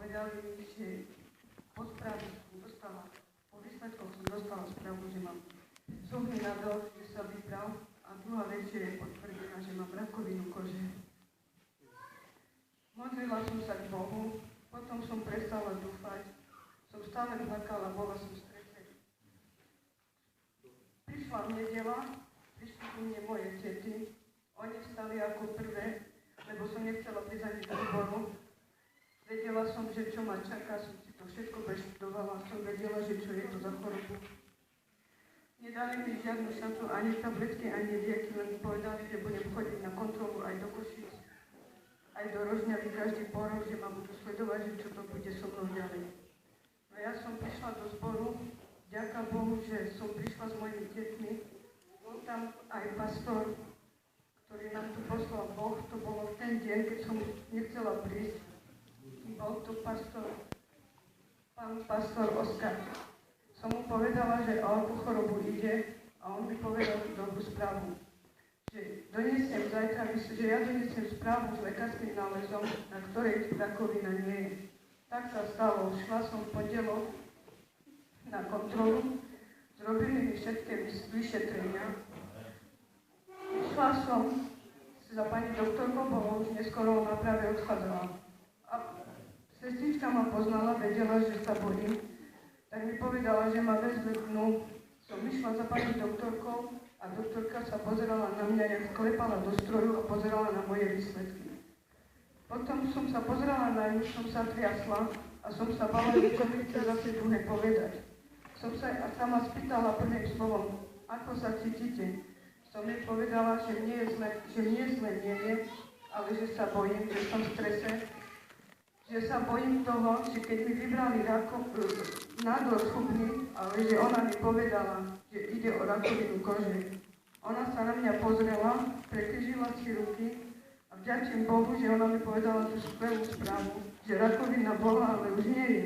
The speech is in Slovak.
povedali mi, že po výsledkoch som dostala správu, že mám súhny nádor, že sa vypral a druhá vec, že je potvrdená, že mám rakovinu kože. Modlila som sa k Bohu, potom som prestala dúfať, som stále plakala, bola som v strese. Prišla nedeľa, prišli ku mne moje tety, oni vstali ako prvé, lebo som nechcela prísť ani do zboru. Vedela som, že čo ma čaká, som si to všetko preštudovala, som vedela, že čo je to za chorobu. Nedali mi žiadnu šancu, ani tabletky, ani lieky, len povedali, že budem chodiť na kontrolu aj do Košíc, aj do Rožňavy každý porok, že ma budú sledovať, že čo to bude so mnou ďalej. No ja som prišla do zboru, ďaká Bohu, že som prišla s mojimi deťmi. Bol tam aj pastor, ktorý nám tu poslal Boh, to bolo v ten deň, keď som nechcela prísť. Bol to pán pastor Oskar. Som mu povedala, že o akú chorobu ide a on mi povedal dobrú správu. Že donesiem zajtra, že ja donesiem správu s lekárskym nálezom, na ktorej rakovina nie je. Tak sa stalo. Šla som v pondelok na kontrolu, zrobili mi všetky vyšetrenia. Išla som za pani doktorkou, bolo už neskoro, ona práve odchádzala. A sestrička ma poznala, vedela, že sa bojím, tak mi povedala, že ma vezme dnu. Som išla za pani doktorkou a doktorka sa pozerala na mňa, jak sklepala do stroju a pozerala na moje výsledky. Potom som sa pozerala na ňu, som sa triasla a som sa bala, čo mi chce zase druhé povedať. Som sa sama spýtala prvým slovom, ako sa cítite. Som jej povedala, že mne zle nie je, ale že sa bojím, že som v strese, že sa bojím toho, že keď mi vybrali nádor schopný, ale že ona mi povedala, že ide o rakovinu kože. Ona sa na mňa pozrela, prekryžila si ruky a vďačím Bohu, že ona mi povedala tú skvelú správu, že rakovina bola, ale už nie je.